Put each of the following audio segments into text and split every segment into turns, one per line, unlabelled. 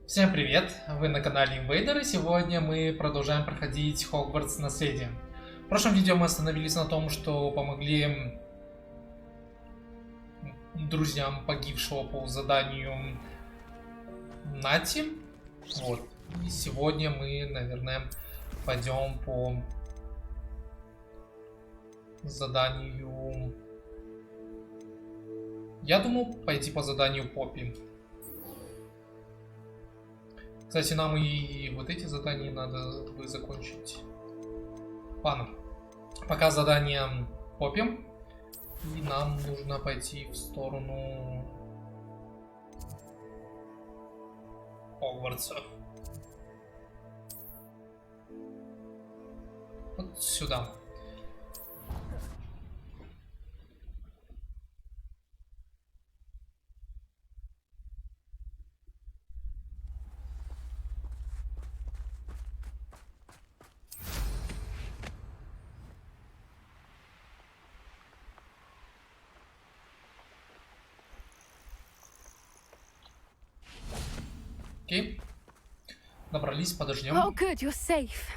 Всем привет! Вы на канале InVader, и сегодня мы продолжаем проходить Hogwarts Наследие. В прошлом видео мы остановились на том, что помогли друзьям погибшего по заданию Нати. Вот. И сегодня мы, наверное, пойдем по заданию... Я думаю, пойти по заданию Поппи. Кстати, нам и вот эти задания надо бы закончить. Ладно. Пока задание Поппи. И нам нужно пойти в сторону Хогвартса. Вот сюда. Окей. Добрались, подождем.
Oh, good, you're safe.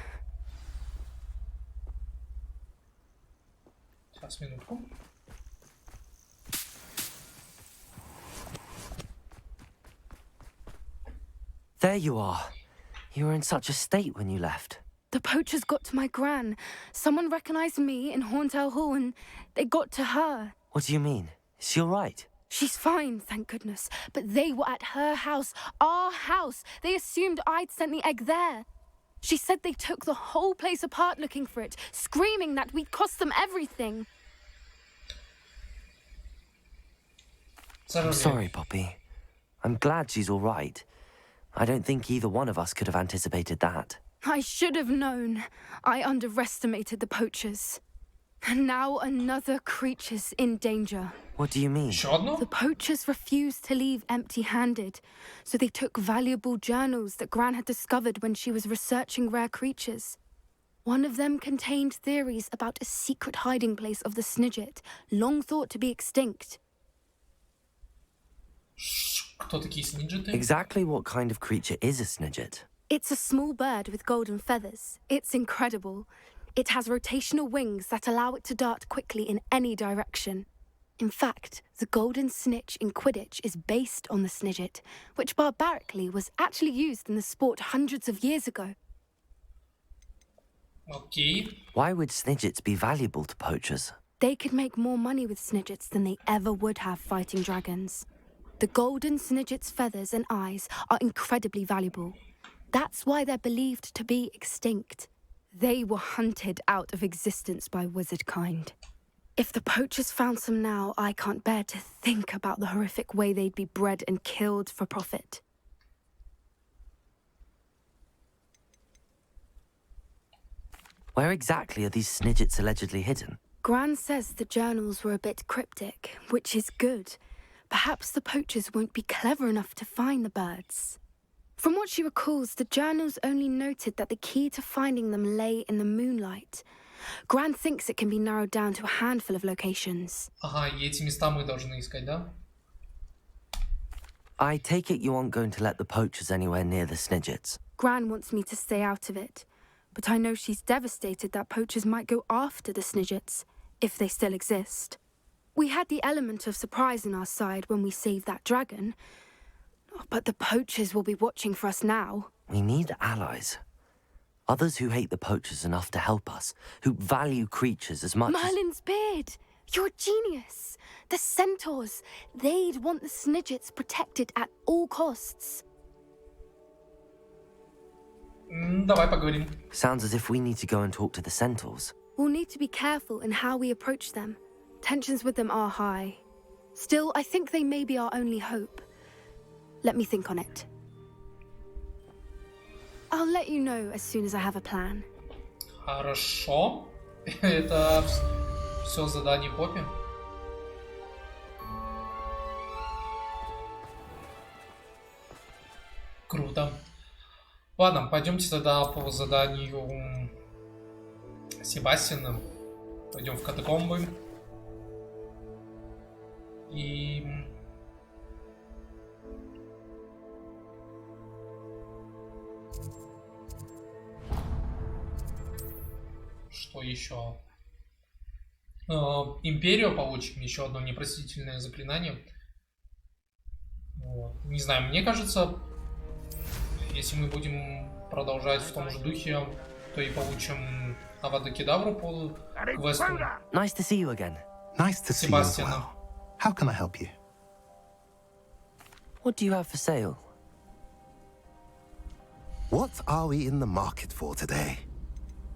Сейчас, минутку.
There you are. You were in such a state when you left.
The poachers got to my gran. Someone recognized me in Horntail Hall and they got to her.
What do you mean? Is she all right?
She's fine, thank goodness. But they were at her house, our house. They assumed I'd sent the egg there. She said they took the whole place apart looking for it, screaming that we'd cost them everything.
I'm sorry, Poppy. I'm glad she's all right. I don't think either one of us could have anticipated that.
I should have known. I underestimated the poachers. And now another creature's in danger.
What do you mean?
The poachers refused to leave empty-handed, so they took valuable journals that Gran had discovered when she was researching rare creatures. One of them contained theories about a secret hiding place of the Snidget, long thought to be extinct.
Кто такие сниджеты?
Exactly what kind of creature is a Snidget?
It's a small bird with golden feathers. It's incredible. It has rotational wings that allow it to dart quickly in any direction. In fact, the golden snitch in Quidditch is based on the Snidget, which barbarically was actually used in the sport hundreds of years ago.
Okay.
Why would Snidgets be valuable to poachers?
They could make more money with Snidgets than they ever would have fighting dragons. The golden Snidget's feathers and eyes are incredibly valuable. That's why they're believed to be extinct. They were hunted out of existence by wizard kind. If the poachers found some now, I can't bear to think about the horrific way they'd be bred and killed for profit.
Where exactly are these Snidgets allegedly hidden?
Gran says the journals were a bit cryptic, which is good. Perhaps the poachers won't be clever enough to find the birds. From what she recalls, the journals only noted that the key to finding them lay in the moonlight. Gran thinks it can be narrowed down to a handful of locations.
Ага, и эти места мы должны искать, да?
I take it you aren't going to let the poachers anywhere near the Snidgets.
Gran wants me to stay out of it, but I know she's devastated that poachers might go after the Snidgets, if they still exist. We had the element of surprise on our side when we saved that dragon, but the poachers will be watching for us now.
We need allies. Others who hate the poachers enough to help us, who value creatures as much
Merlin's beard! You're a genius! The centaurs! They'd want the Snidgets protected at all costs.
Давай поговорим.
Sounds as if we need to go and talk to the centaurs.
We'll need to be careful in how we approach them. Tensions with them are high. Still, I think they may be our only hope. Let me think on it. I'll let you know as soon as I have a plan.
Хорошо. Это все задание Поппи. Круто. Ладно, пойдемте тогда по заданию Себастьяна. Пойдем в катакомбы. И что еще? Империю получим, еще одно непростительное заклинание. Вот. Не знаю, мне кажется, если мы будем продолжать в том же духе, то и получим Авада-Кедавру по квесту
Nice to see you again.
Nice to see you as
Себастьяна.
well. How can I help you?
What do you have for sale?
What are we in the market for today?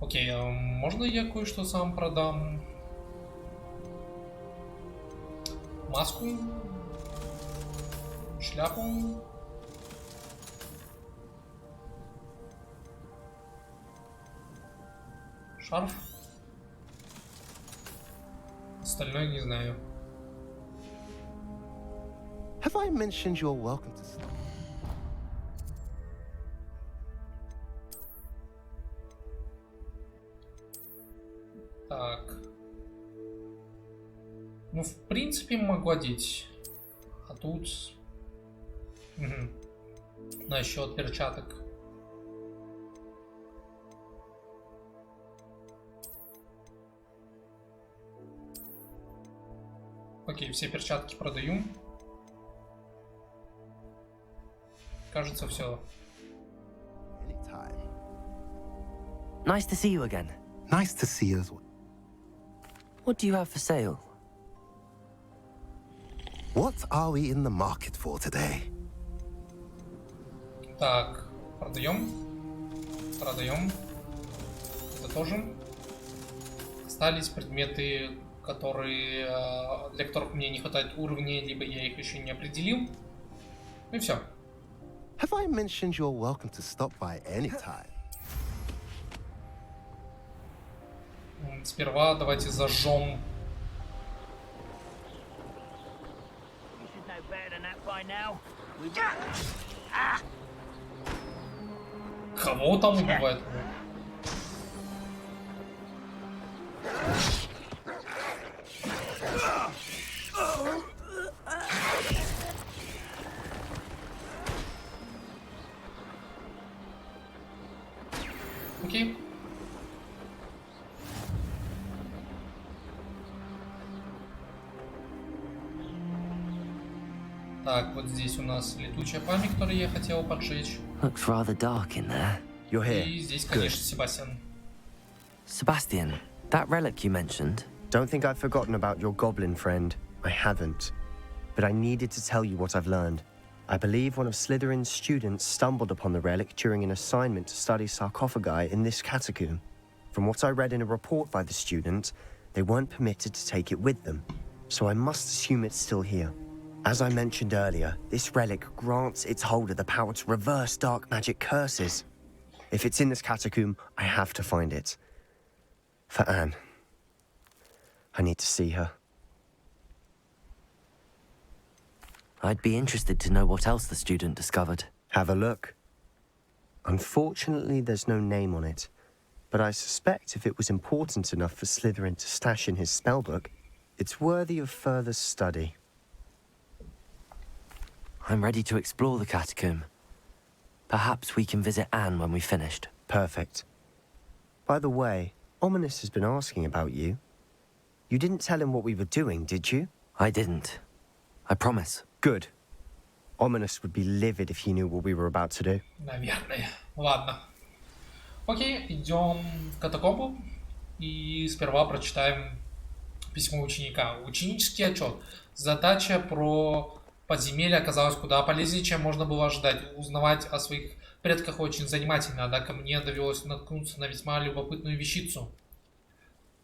Окей, можно я кое-что сам продам? Маску? Шляпу? Шарф? Остальное не знаю.
Have I mentioned you're welcome to stop?
Так. Ну, в принципе, могу одеть. А тут... Насчет перчаток. Окей, все перчатки продаю. Кажется, все.
Anytime.
Nice to see you again.
Nice to see you as well.
What do you have for sale?
What are we in the market for today?
Так, продаем. Продаем. Это тоже. Остались предметы, которые, для которых мне не хватает уровня, либо я их еще не определил. Ну и все.
Have I mentioned you're welcome to stop by anytime?
Сперва давайте зажжем. Кого там убивает? Окей. Так, вот здесь у нас летучая пламя, которую я хотел поджечь.
Looks rather dark in there.
You're here.
И здесь, конечно, Себастьян.
Sebastian, that relic you mentioned.
Don't think I've forgotten about your goblin friend. I haven't. But I needed to tell you what I've learned. I believe one of Slytherin's students stumbled upon the relic during an assignment to study sarcophagi in this catacomb. From what I read in a report by the student, they weren't permitted to take it with them, so I must assume it's still here. As I mentioned earlier, this relic grants its holder the power to reverse dark magic curses. If it's in this catacomb, I have to find it. For Anne. I need to see her.
I'd be interested to know what else the student discovered.
Have a look. Unfortunately, there's no name on it, but I suspect if it was important enough for Slytherin to stash in his spellbook, it's worthy of further study.
I'm ready to explore the catacomb. Perhaps we can visit Anne when we've finished.
Perfect. By the way, Ominous has been asking about you. You didn't tell him what we were doing, did you?
I didn't. I promise.
Good. Ominous would be livid if he knew what we were about to do.
Наверное. Ладно. Окей, идем в катакомбу. И сперва прочитаем письмо ученика. Ученический отчет. Задача про подземелье оказалась куда полезнее, чем можно было ожидать. Узнавать о своих предках очень занимательно, однако мне довелось наткнуться на весьма любопытную вещицу.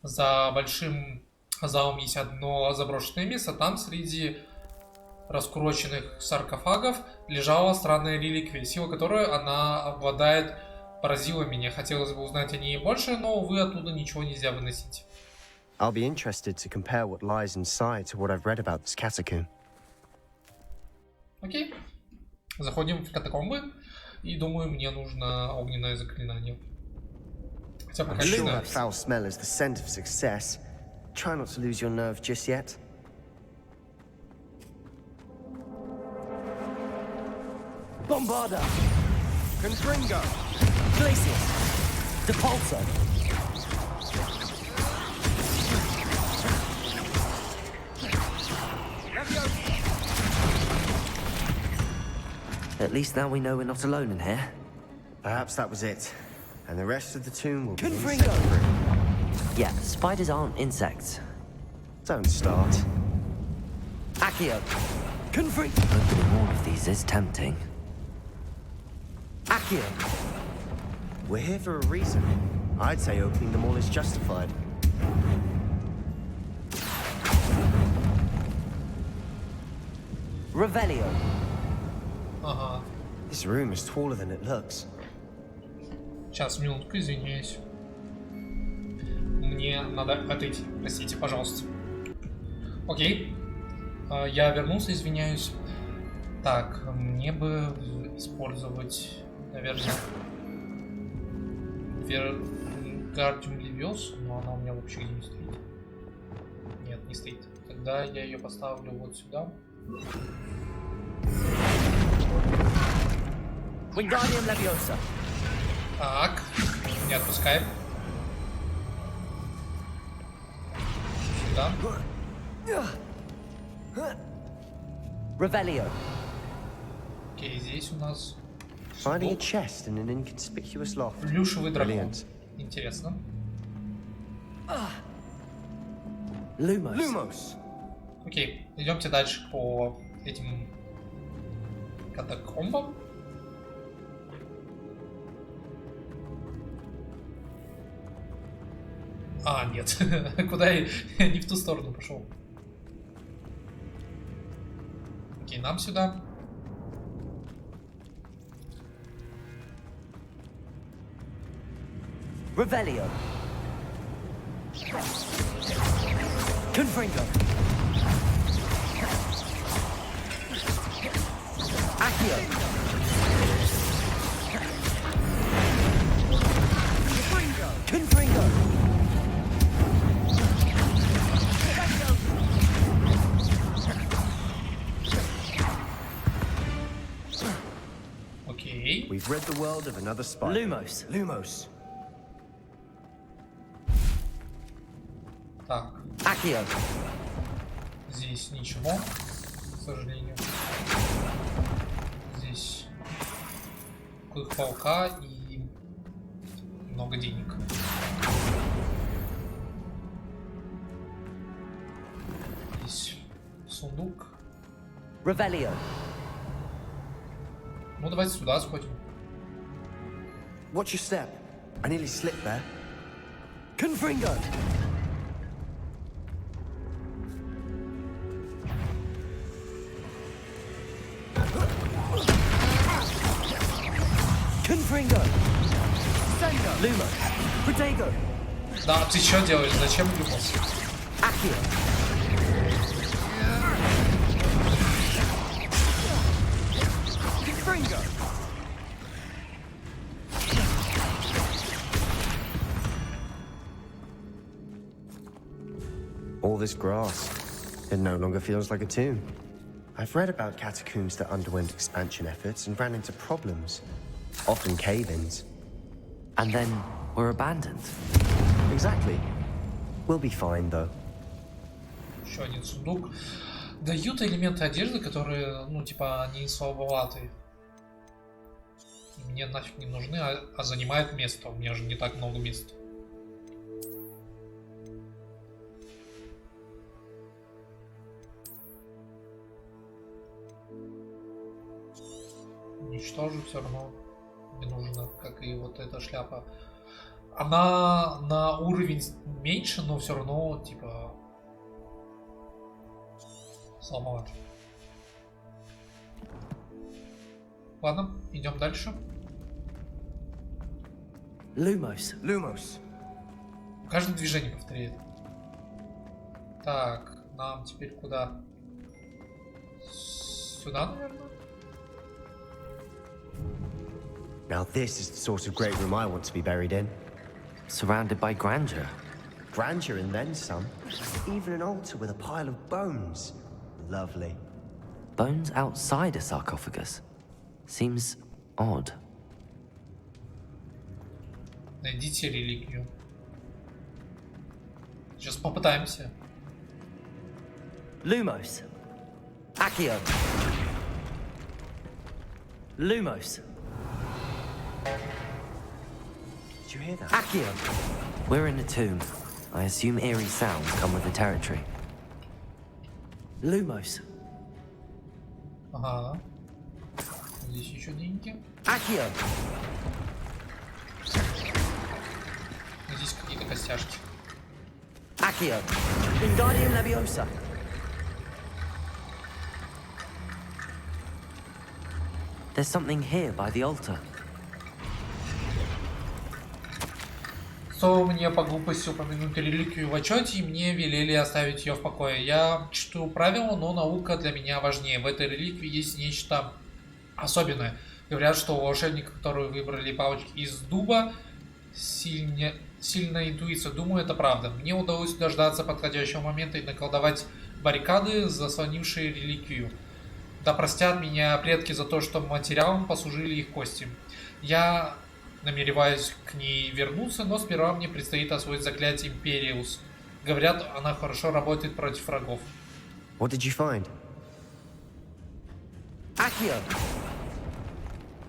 За большим залом есть одно заброшенное место. Там среди раскуроченных саркофагов лежала странная реликвия, сила которой она обладает, поразила меня. Хотелось бы узнать о ней больше, но, увы, оттуда ничего нельзя выносить.
I'll be interested to compare what lies inside to what I've read about this catacomb.
Окей. Заходим в катакомбы. И думаю, мне нужно огненное заклинание. Хотя пока
I'm
не
sure
знаю.
that foul smell is the scent of success. Try not to lose your nerve just yet.
Bombarda!
Constringo!
Glacius! Depulso! At least now we know we're not alone in here.
Perhaps that was it. And the rest of the tomb will be
Confringo!
insect-free.
Yeah, spiders aren't insects.
Don't start.
Accio! Confringo! Opening all of these is tempting. Accio!
We're here for a reason. I'd say opening them all is justified.
Revelio!
Ага.
This room is taller than it looks.
Сейчас, минутку, извиняюсь. Мне надо отойти. Простите, пожалуйста. Окей. Я вернулся, извиняюсь. Так, мне бы использовать, наверное, Гардиум Левиос, но она у меня вообще не стоит. Нет, не стоит. Тогда я ее поставлю вот сюда.
Wingardium Leviosa!
Так, не отпускай. Сюда.
Revelio!
Окей, здесь у нас
Finding a chest in an inconspicuous loft.
плюшевый дракон.
Brilliant.
Интересно.
Lumos!
Lumos!
Окей, идемте дальше по этим катакомбам. А, нет. Куда я не в ту сторону пошел. Окей, нам сюда.
Revelio! Confringo! Accio! Confringo!
Окей.
We've rid the world of another spider.
Lumos!
Lumos.
Так,
Accio!
здесь ничего, к сожалению. Здесь клык паука и много денег. Здесь сундук.
Revelio!
Ну, давайте сюда сходим.
Watch your step. I nearly slipped there.
Confringo! Confringo! Lumos! Protego!
Да, ты что делаешь? Зачем Люмос?
Accio! Confringo!
All this grass. It no longer feels like a tomb. I've read about catacombs that underwent expansion efforts and ran into problems. Often cave-ins.
And then we're abandoned.
Exactly. We'll be fine, though.
Еще один сундук. Дают элементы одежды, которые, ну, типа, они слабоватые. И мне нафиг не нужны, а занимают место. У меня же не так много места. Уничтожу все равно. Не нужно, как и вот эта шляпа. Она на уровень меньше, но все равно, типа, сломала. Ладно, идем дальше.
Lumos!
Lumos.
Каждое движение повторяет. Так, нам теперь куда? Сюда, наверное?
Now this is the sort of great room I want to be buried in.
Surrounded by grandeur.
Grandeur and then some. Even an altar with a pile of bones. Lovely.
Bones outside a sarcophagus. Seems odd.
Найдите реликвию. Сейчас попытаемся.
Lumos! Accio! Lumos.
Did you hear that?
Accio. We're in a tomb. I assume eerie sounds come with the territory. Lumos.
Ага. Здесь еще деньги.
Accio.
Здесь какие-то костяшки.
Accio. Wingardium Leviosa. There's something here by the altar.
Стоило мне по глупости упомянуть реликвию в отчете, и мне велели оставить ее в покое. Я читаю правила, но наука для меня важнее. В этой реликвии есть нечто особенное. Говорят, что у волшебника, которые выбрали палочки из дуба, сильная интуиция. Думаю, это правда. Мне удалось дождаться подходящего момента и наколдовать баррикады, заслонившие реликвию. Да простят меня предки за то, что материалом послужили их кости. Я намереваюсь к ней вернуться, но сперва мне предстоит освоить заклятие Империус. Говорят, она хорошо работает против врагов.
What did you find?
Accio.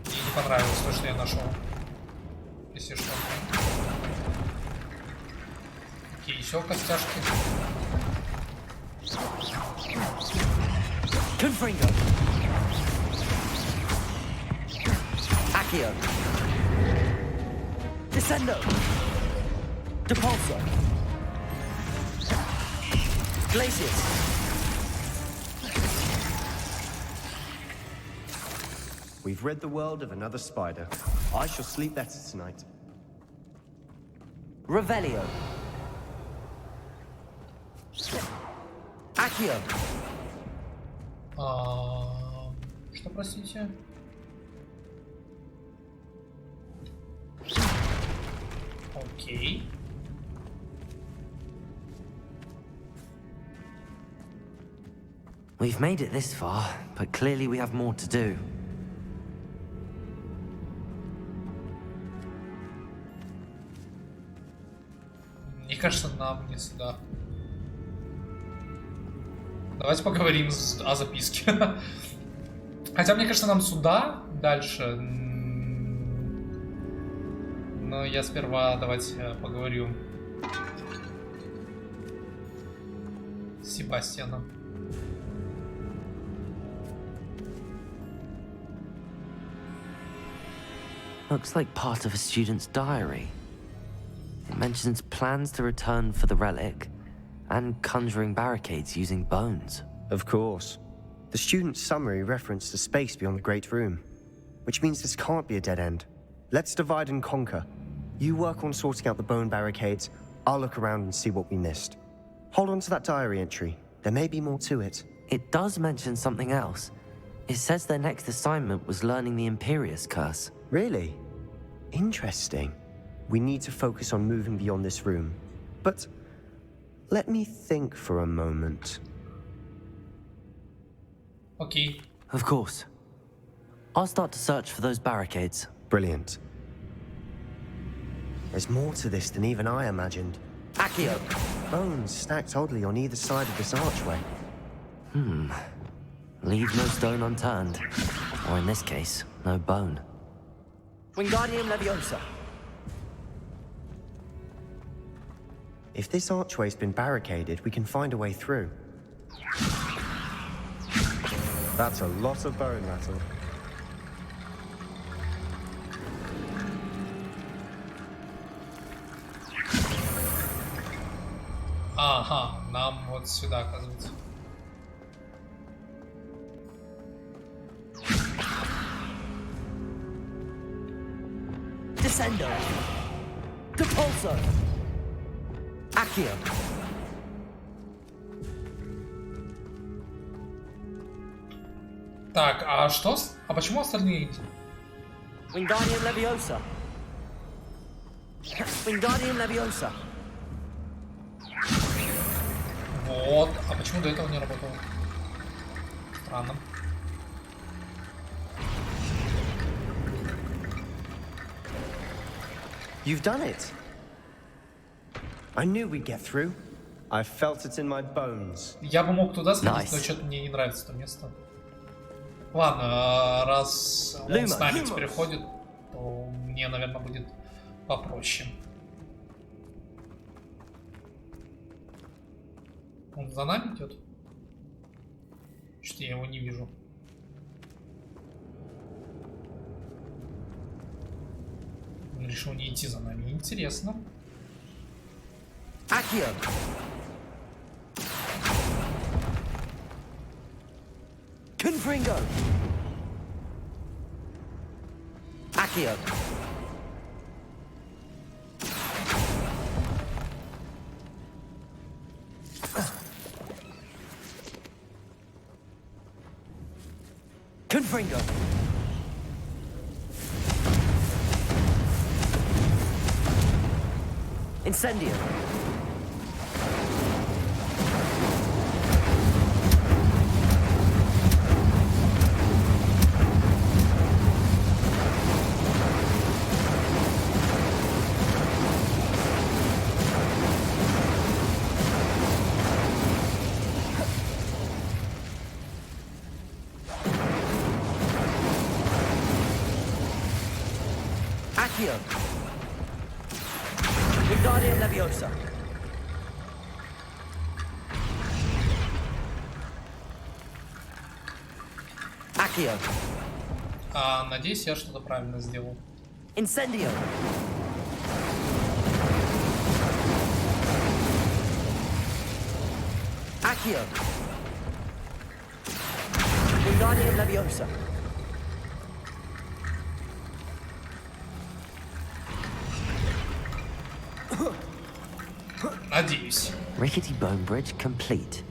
Мне не понравилось то, что я нашел. Если что. Окей, еще костяшки.
Confringo. Accio. Descendo. Depulso. Glacius.
We've rid the world of another spider. I shall sleep better tonight.
Revelio. Accio.
Что, простите? Окей.
We've made it this far, but clearly we have more to do.
Мне кажется, нам не сюда. Давайте поговорим о записке. Хотя, мне кажется, нам сюда дальше. Но я сперва давайте поговорю с Себастьяном.
Looks like part of a student's diary. It mentions plans to return for the relic and conjuring barricades using bones.
Of course. The student's summary referenced a space beyond the Great Room, which means this can't be a dead end. Let's divide and conquer. You work on sorting out the bone barricades, I'll look around and see what we missed. Hold on to that diary entry. There may be more to it.
It does mention something else. It says their next assignment was learning the Imperius Curse.
Really? Interesting. We need to focus on moving beyond this room. But let me think for a moment.
Окей.
Of course. I'll start to search for those barricades.
Brilliant. There's more to this than even I imagined.
Accio.
Bones stacked oddly on either side of this archway.
Leave no stone unturned. Or in this case, no bone. Wingardium Leviosa.
If this archway's been barricaded, we can find a way through. That's a lot of bone metal.
Ага, нам вот сюда, оказывается.
Descendo. Depulso. Accio.
Так, а что? А почему остальные?
Wingardium Leviosa. Wingardium Leviosa.
Вот. А почему до этого не работало? Странно.
You've done it. I knew we'd get through. I felt it in my bones.
Я бы мог туда сходить,
Nice.
но что-то мне не нравится это место. Ладно, раз он с нами теперь ходит, то мне, наверное, будет попроще. Он за нами идет? Что-то я его не вижу. Он решил не идти за нами. Интересно.
Accio. Confringo. Accio. Confringo. Incendio. Accio. Wingardium Leviosa. Accio.
Надеюсь, я что-то правильно сделал.
Incendio. Accio. Wingardium Leviosa.
Надеюсь.
Rickety Bone Bridge complete.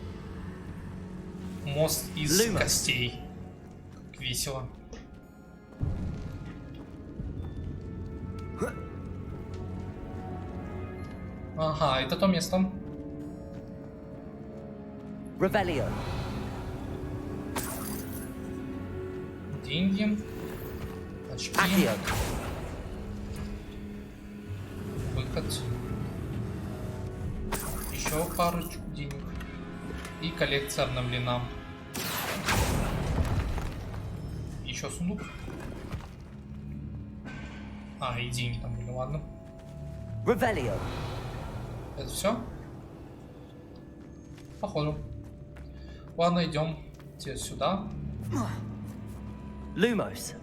Мост из костей. Как весело. Ага, это то место.
Revelio.
Деньги. Очки.
Accio.
Выход. Еще парочку денег. И коллекция обновлена. Еще сундук. И деньги там были, ладно.
Revelio.
Это все? Походу. Ладно, идем сюда.
Lumos.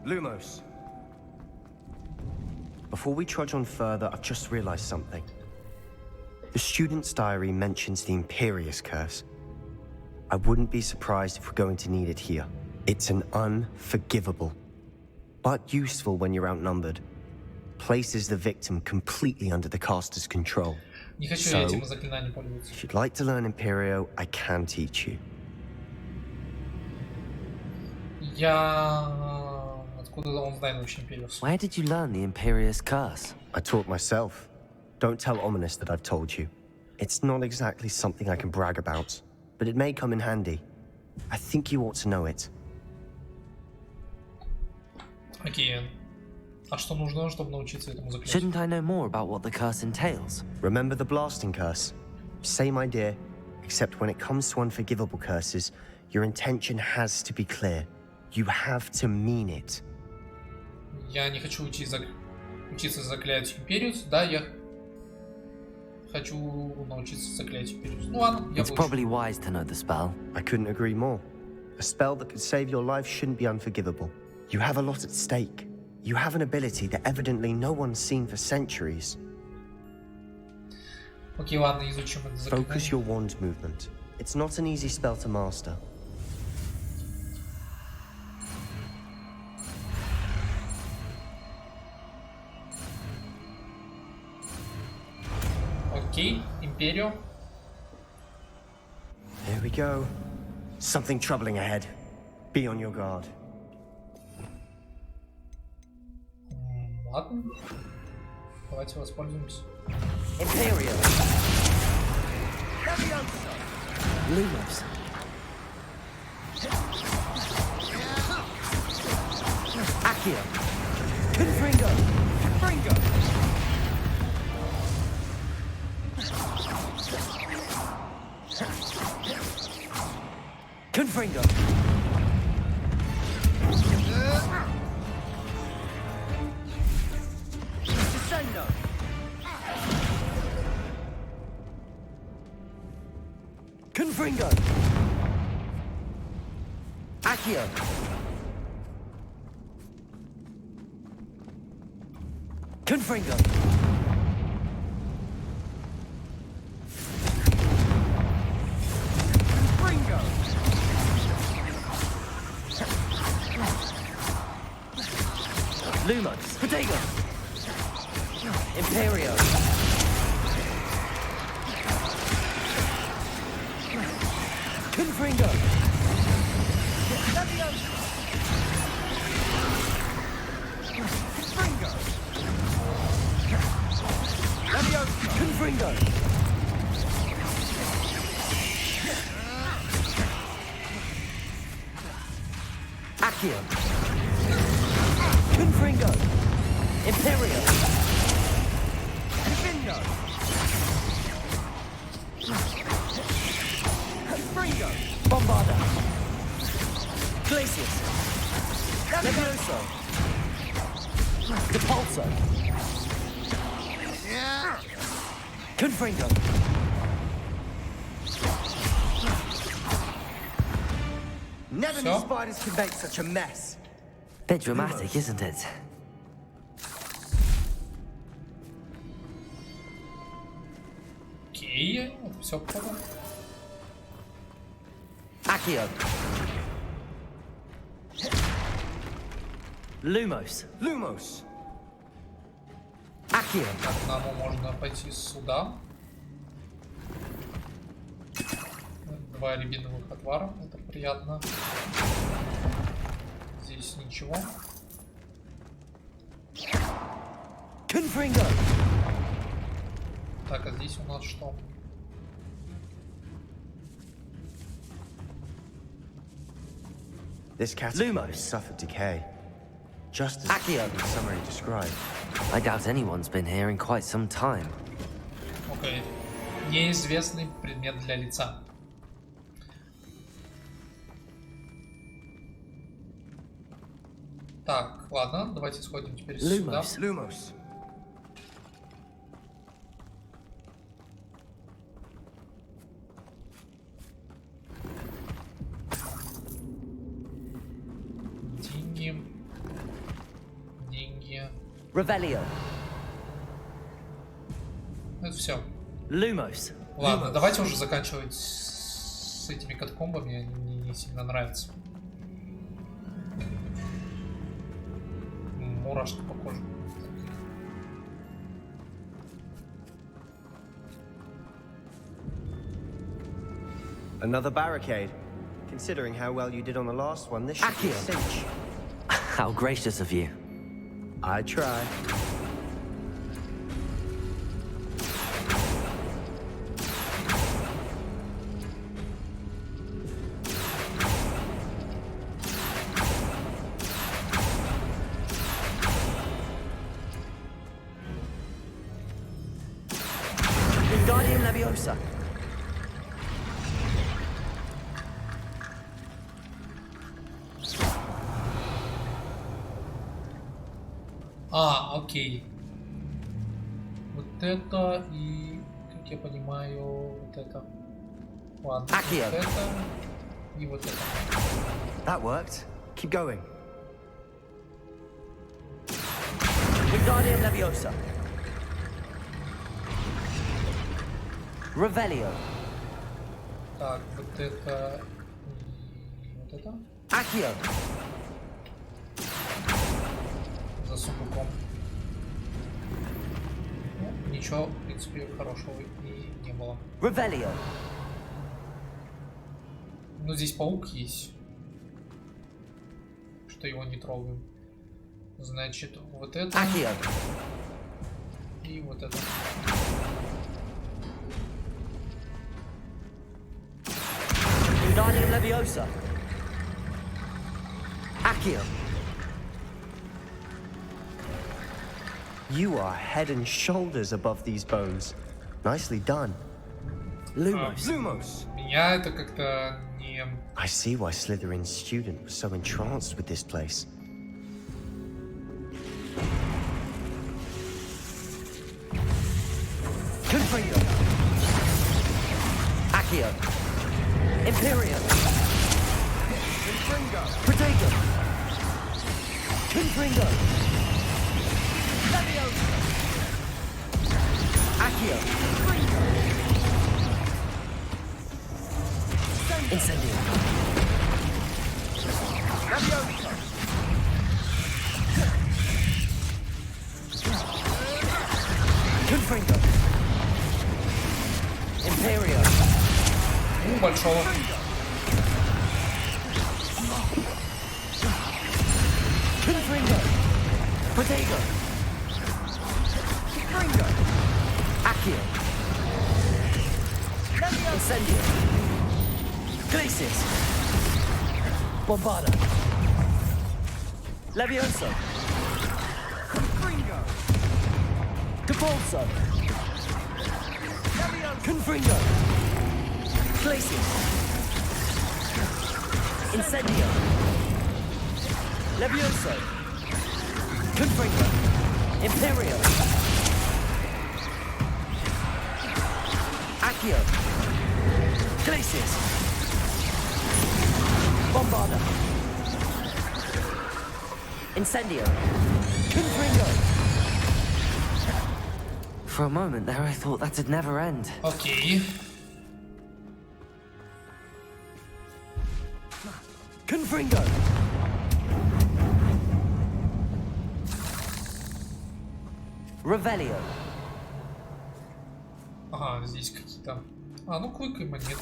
Lumos. Before we trudge on further, I've just realized something. The student's diary mentions the Imperious Curse. I wouldn't be surprised if we're going to need it here. It's an unforgivable, but useful when you're outnumbered. Places the victim completely under the caster's control.
Не хочу я этим заклинанием пользоваться.
If you'd like to learn Imperio, I can teach you.
Откуда он знает вообще Империус?
Where did you learn the Imperious Curse?
I taught myself. Don't tell Ominous that I've told you. It's not exactly something I can brag about, but it may come in handy. I think you ought to know it.
Окей. А что нужно, чтобы научиться этому заклятию?
Shouldn't I know more about what the curse entails?
Remember the blasting curse? Same idea, except when it comes to unforgivable curses, your intention has to be clear. You have to mean it.
Я не хочу учиться заклятию Империус. Да, я хочу научиться заклятию Империус. Ну ладно, я
It's
выучу.
probably wise to know the spell.
I couldn't agree more. A spell that could save your life shouldn't be unforgivable. You have a lot at stake. You have an ability that evidently no one's seen for centuries.
Окей, ладно, изучим это заклинание.
Focus your wand movement. It's not an easy spell to master.
Окей, Империо.
Here we go. Something troubling ahead. Be on your guard.
Ладно. Давайте воспользуемся.
Imperial. Lumos. Accio. Confringo. Confringo. Confringo.
Confringo! Accio! Confringo! Confringo! Lumos! Protego! Imperio! Confringo! Confringo! Confringo! Accio! Confringo! Imperio! Confringo! Confringo! Bombarda! Glacius! Levioso! Depulso! Confringo! Never knew spiders could make such a mess.
Bit dramatic, isn't it?
Окей, все понял.
Accio! Lumos! Lumos! Accio!
Так, нам можно пойти сюда. Два рябиновых отвара, это приятно. Здесь ничего.
Confringo!
Так, а здесь у нас что?
This catacomb has suffered decay, just as
Accio!
the summary described.
I doubt anyone's been here in quite some time.
Окей. Неизвестный предмет для лица. Так, ладно, давайте сходим теперь сюда.
Lumos! Lumos!
Деньги. Деньги.
Revelio!
Это все.
Lumos!
Ладно, давайте уже заканчивать с этими катакомбами, они мне не сильно нравятся. Мурашки похожи.
Another barricade. Considering how well you did on the last one, this should be a
Accio!
cinch.
How gracious of you.
I try.
Wingardium Leviosa!
А, окей. Вот это и, как я понимаю, вот это. Ладно,
Accio!
вот это и вот это.
That worked. Keep going. Wingardium Leviosa! Revelio!
Так, вот это и вот это.
Accio!
За сундуком. Ну, ничего, в принципе, хорошего и не было.
Revelio!
Ну, здесь паук есть. Что его не трогаем. Значит, вот это
Accio!
и вот это.
Wingardium Leviosa! Accio!
You are head and shoulders above these bones. Nicely done.
Lumos!
Lumos. Меня это как-то не И...
I see why Slytherin's student was so entranced with this place.
Confringo! Accio! Imperium! Confringo! Protego! Confringo! Leviosa! Accio! Incendio! Leviosa! Confringo! Imperio!
Большого.
Confringo! Protego! Confringo! Accio! Incendio! Glacis! Bombarda! Levioso! Confringo! Capolso! Confringo! Glacis! Incendio! Levioso! Confringo! Imperio! Accio! Glacis! Bombarda! Incendio! Confringo! For a moment there I thought that'd never end.
Окей.
Confringo! Revelio!
Ага, здесь какие-то... А, ну клык и монет.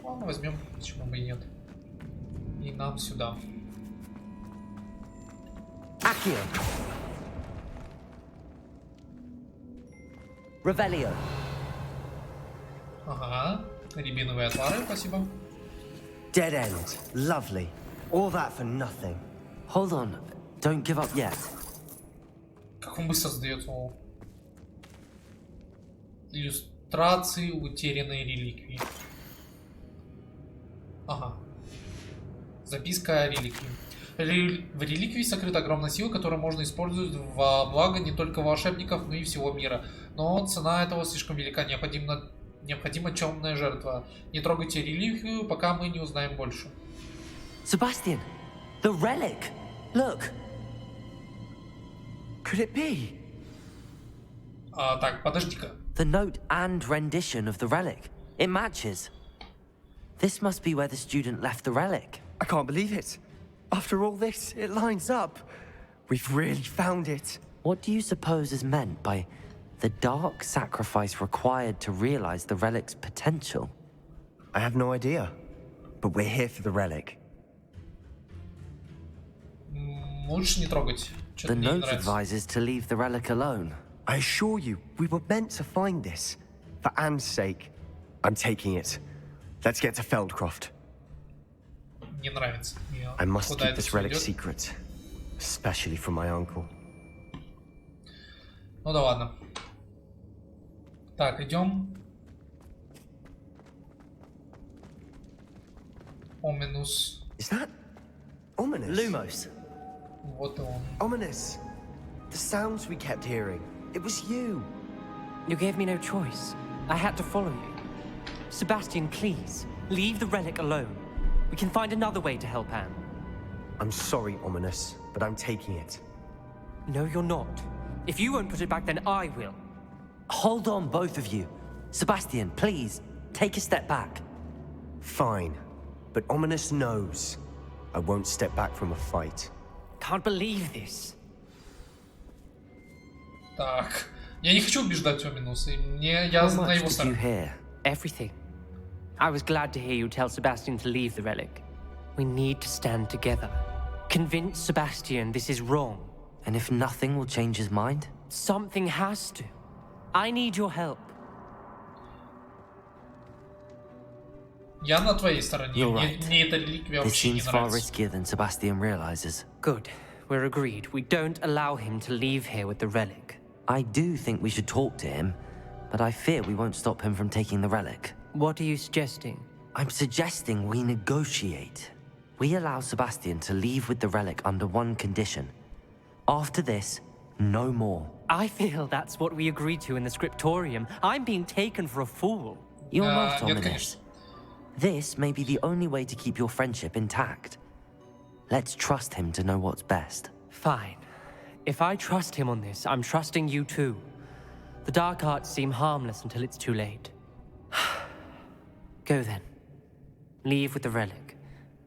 Ладно, возьмем, почему бы и нет. И нам сюда.
Accio! Revelio!
Ага, рябиновые отвары, спасибо.
Dead end. Lovely. All that for nothing.
Hold on, don't give up yet.
Как он быстро сдается. Иллюстрации утерянной реликвии. Ага. Записка о реликвии. В реликвии сокрыта огромная сила, которую можно использовать во благо не только волшебников, но и всего мира. Но цена этого слишком велика. Необходима темная жертва. Не трогайте реликвию, пока мы не узнаем больше.
Sebastian! The relic! Look! Could it be?
Так, подожди-ка.
The note and rendition of the relic. It matches. This must be where the student left the relic.
I can't believe it. After all this, it lines up. We've really found it.
What do you suppose is meant by the dark sacrifice required to realize the relic's potential?
I have no idea. But we're here for the relic.
Лучше не трогать.
The
Что-то мне не
note
нравится.
advises to leave the relic alone.
I assure you, we were meant to find this. For Anne's sake. I'm taking it. Let's get to Feldcroft.
Не нравится. Мне
I must
куда
keep
это
this
всё
relic
идёт.
secret. Especially from my uncle.
Ну да ладно. Так, идем. Ominous.
Is that ominous?
Lumos.
Вот и он.
Ominous. The sounds we kept hearing. It was you.
You gave me no choice. I had to follow you. Sebastian, please, leave the relic alone. We can find another way to help Anne.
I'm sorry, Ominous, but I'm taking it.
No, you're not. If you won't put it back, then I will.
Hold on, both of you. Sebastian, please, take a step back.
Fine. But Ominous knows. I won't step back from a fight.
Can't believe this.
Так. Я не хочу убеждать Оминуса. Я
How
на
much
его
did you
стороне.
hear?
Everything. I was glad to hear you tell Sebastian to leave the relic. We need to stand together. Convince Sebastian this is wrong.
And if nothing will change his mind?
Something has to. I need your help.
Я на твоей стороне.
You're
Мне,
right.
мне эта реликвия
This
вообще не
seems far
нравится.
riskier than Sebastian realizes.
Good. We're agreed. We don't allow him to leave here with the relic.
I do think we should talk to him, but I fear we won't stop him from taking the relic.
What are you suggesting?
I'm suggesting we negotiate. We allow Sebastian to leave with the relic under one condition. After this, no more.
I feel that's what we agreed to in the scriptorium. I'm being taken for a fool.
You're not
нет,
ominous.
конечно.
This may be the only way to keep your friendship intact. Let's trust him to know what's best.
Fine. If I trust him on this, I'm trusting you too. The dark arts seem harmless until it's too late. Go then. Leave with the relic.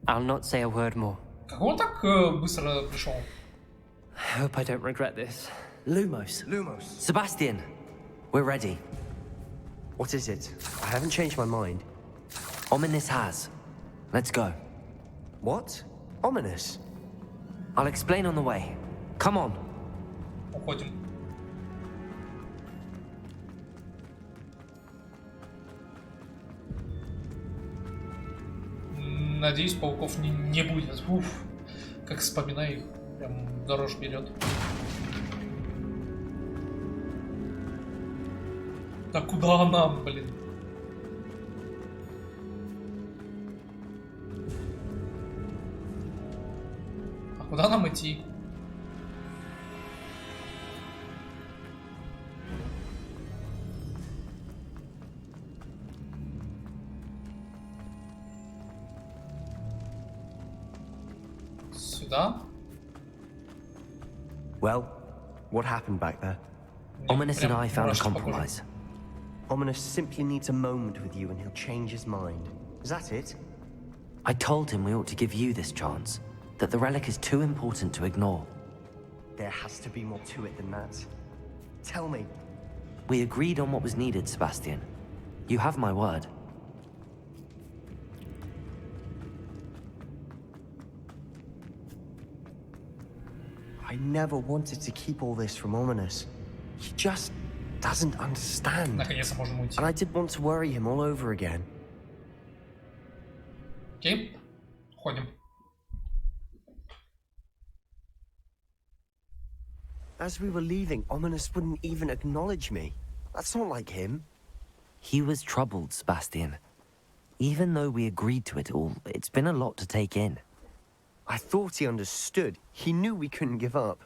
I'll not say a word more.
Как он так быстро пришел?
I hope I don't regret this.
Lumos.
Lumos.
Sebastian, we're ready.
What is it? I haven't changed my mind.
Ominous has. Let's go.
What? Ominous?
I'll explain on the way. Come on.
Уходим. Надеюсь, пауков не будет. Уф, как вспоминаю их, прям дрожь берет. Да куда нам, блин? А куда нам идти? Сюда?
Well, what happened back there?
Ominous and I found a
мурашки по коже.
compromise.
Ominous simply needs a moment with you and he'll change his mind. Is that it?
I told him we ought to give you this chance, that the relic is too important to ignore.
There has to be more to it than that. Tell me.
We agreed on what was needed, Sebastian. You have my word.
I never wanted to keep all this from Ominous. He just doesn't understand.
Наконец-то можем уйти.
And I didn't want to worry him all over again.
Окей, уходим.
As we were leaving, Ominous wouldn't even acknowledge me. That's not like him.
He was troubled, Sebastian. Even though we agreed to it all, it's been a lot to take in.
I thought he understood. He knew we couldn't give up.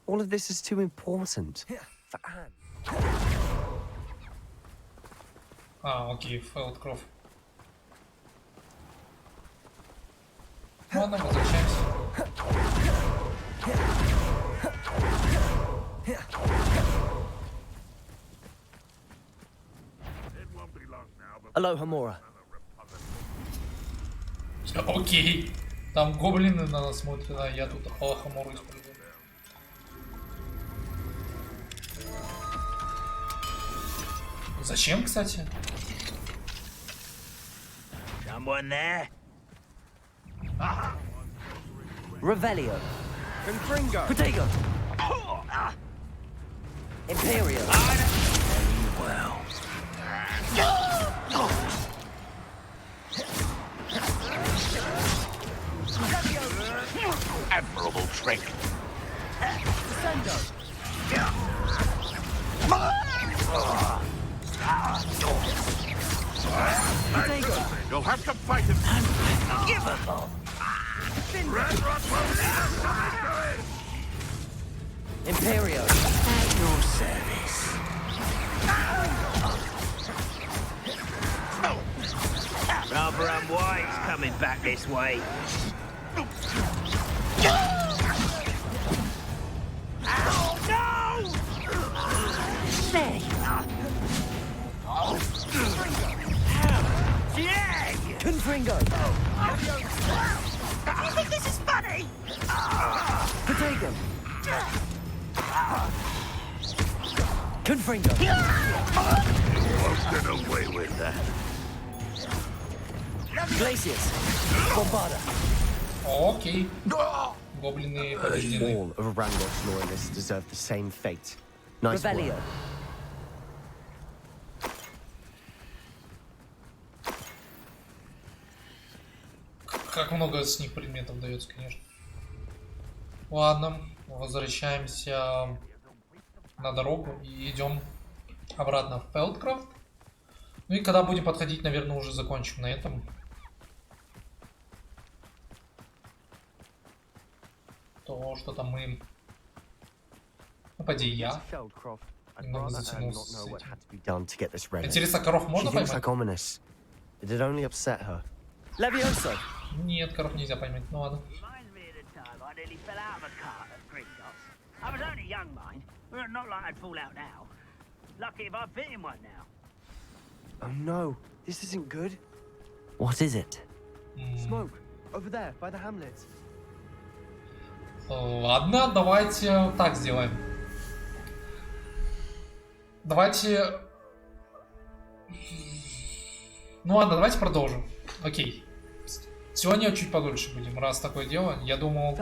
All of this is too important. For Anne.
А, окей, фейлд кровь. Ладно, возвращаемся.
Aloha, Mora.
Окей. Там гоблины на нас смотрят, а я тут Алахамору использую. Зачем, кстати?
Someone there?
Revelio.
Confringo!
Protego. Imperio.
Well. Admirable trick. You'll have to fight him. Unforgivable.
Imperio.
At your service. Rather unwise coming back this way. Oh, no! There you are. Yeah!
Confringo.
You think this is funny?
Protego. Confringo.
Won't get away with that.
Glacius. Bombarda.
Окей. Гоблины побеждены.
All of Randolph's loyalists deserve the same fate. Nice work.
Revelio.
Как много с них предметов дается, конечно. Ладно, возвращаемся на дорогу и идем обратно в Фелдкрафт. Ну и когда будем подходить, наверное, уже закончим на этом. то что-то мы... Ну, поди я. Немного затянулся с этим. Интересно, коров можно поймать?
It had only upset her.
Нет, коров нельзя поймать. Ну ладно.
I was only young, mind. Not like I'd fall out now. Lucky if I fit in one now.
Oh no, this isn't good.
What is it?
Smoke, over there, by the hamlet.
Ладно, давайте так сделаем. Давайте... Ну ладно, давайте продолжим. Окей. Сегодня чуть подольше будем, раз такое дело. Я думал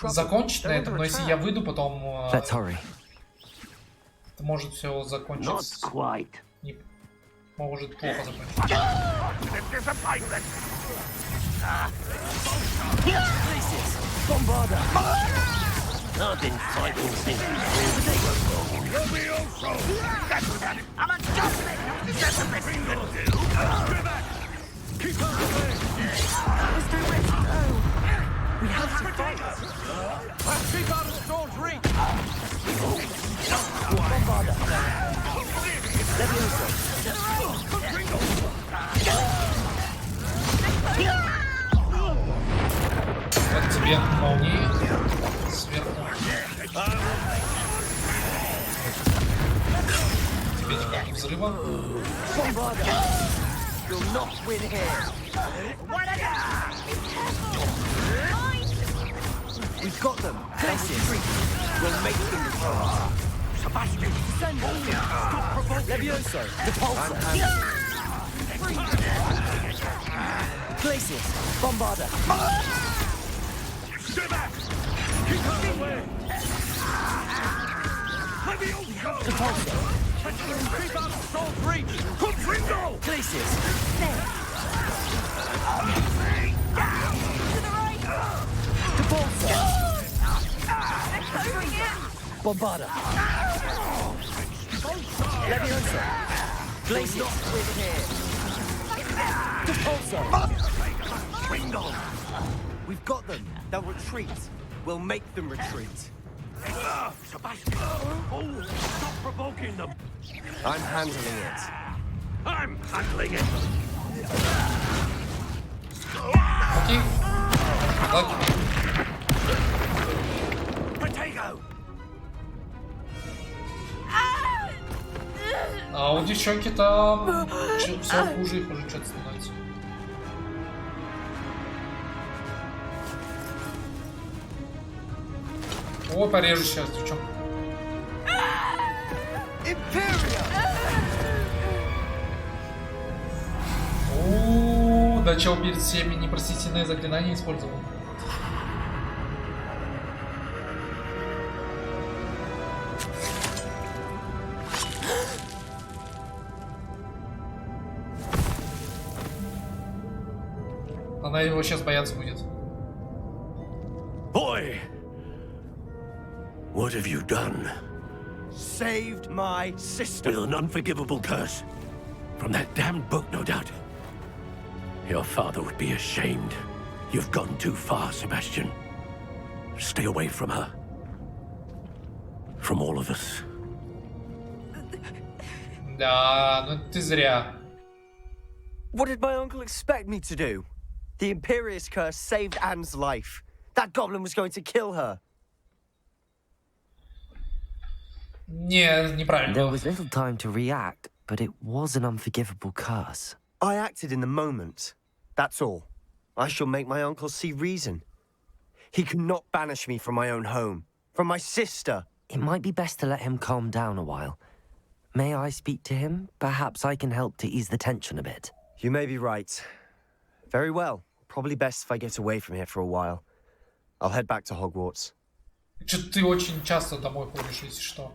закончить на этом, но если я выйду, потом... Это может все закончиться... Не... Может плохо закончиться.
We have to fight. Let's keep out of Storm's reach.
Bombarda. Levioso.
Вот тебе молнии сверху. Тебе никаких взрывов.
You'll not win here. We've got them. We'll make them retreat.
Sebastian, stop provoking.
Levioso, Depulso. Glacius, Bombarda.
Stay back. Keep out of the way. Levioso.
Depulso.
Keep out of Storm's reach. Confringo.
Glacius. Depulso. Bombarda. Levioso. Glacius. With here. Depulso. We've got them. They'll retreat. We'll make them retreat.
Sebastian. Oh, stop provoking them.
I'm handling it.
I'm handling it.
Окей. Так.
Potato.
А у девчонки там все хуже и хуже что-то становится. О, порежу сейчас, девчонку. Да чел перед всеми непростительное заклинание использовал. Она его сейчас бояться будет.
Boy, what have you done?
Saved my sister.
With an unforgivable curse. From that damned book, no doubt. Your father would be ashamed. You've gone too far, Sebastian. Stay away from her. From all of us.
Да, ну ты зря.
What did my uncle expect me to do? The Imperious curse saved Anne's life. That goblin was going to kill her.
Не, неправильно.
There was little time to react, but it was an unforgivable curse.
I acted in the moment. That's all. I shall make my uncle see reason. He cannot banish me from my own home, from my sister.
It might be best to let him calm down a while. May I speak to him? Perhaps I can help to ease the tension a bit.
You may be right. Very well. Probably best if I get away from here for a while. I'll head back to Hogwarts.
Что-то ты очень часто домой ходишь, если что.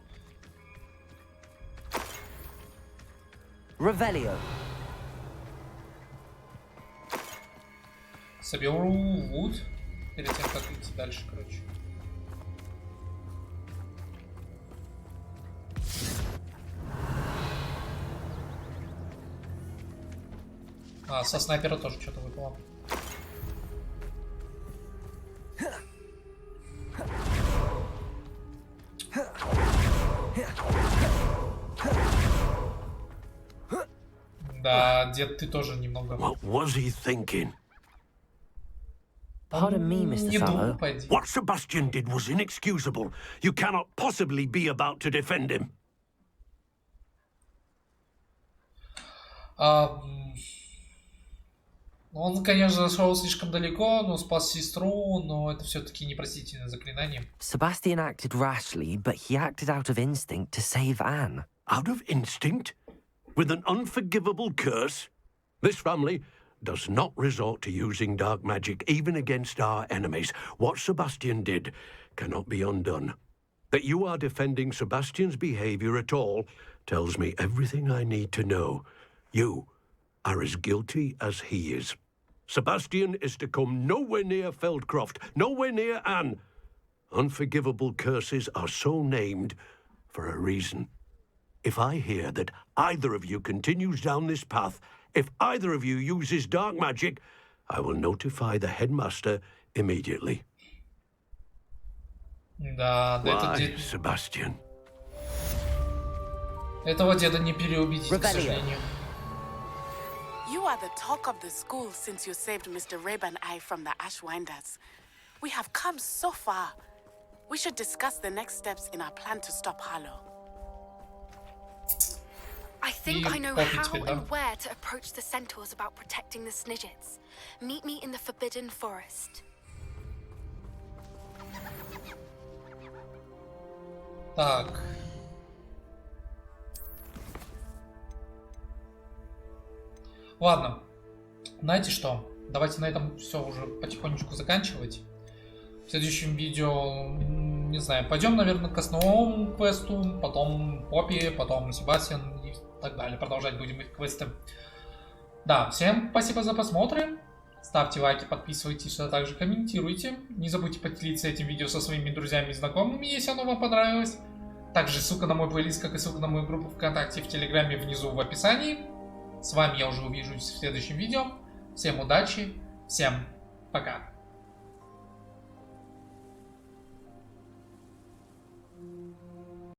Revelio.
Соберу вуд перед тем, как идти дальше, короче. А, со снайпера тоже что-то выпало. Да, дед, ты тоже немного...
What was he thinking?
Pardon me, Mr.
Не думал,
Fallow.
пойди.
What Sebastian did was inexcusable. You cannot possibly be about to defend him.
Он, конечно, зашел слишком далеко, но спас сестру, но это все-таки непростительное заклинание.
Sebastian acted rashly, but he acted out of instinct to save Anne.
Out of instinct? With an unforgivable curse? This family does not resort to using dark magic even against our enemies. What Sebastian did cannot be undone. That you are defending Sebastian's behavior at all tells me everything I need to know. You are as guilty as he is. Sebastian is to come nowhere near Feldcroft, nowhere near Anne. Unforgivable curses are so named for a reason. If I hear that either of you continues down this path, if either of you uses dark magic, I will notify the headmaster immediately.
Да,
Why,
дед...
Sebastian?
Этого деда не переубедить, к сожалению.
You are the talk of the school since you saved Mr. Rabe and I from the Ashwinders. We have come so far. We should discuss the next steps in our plan to stop Harlow.
I think I know how and where to approach the centaurs about protecting the Snidgets. Meet me in the Forbidden Forest.
Так. Ладно. Знаете что? Давайте на этом все уже потихонечку заканчивать. В следующем видео, не знаю, пойдем, наверное, к основному квесту, потом Поппи, потом Себастьян и так далее. Продолжать будем их квесты. Да, всем спасибо за просмотр. Ставьте лайки, подписывайтесь, а также комментируйте. Не забудьте поделиться этим видео со своими друзьями и знакомыми, если оно вам понравилось. Также ссылка на мой плейлист, как и ссылка на мою группу ВКонтакте и в Телеграме внизу в описании. С вами я уже увижусь в следующем видео. Всем удачи, всем пока.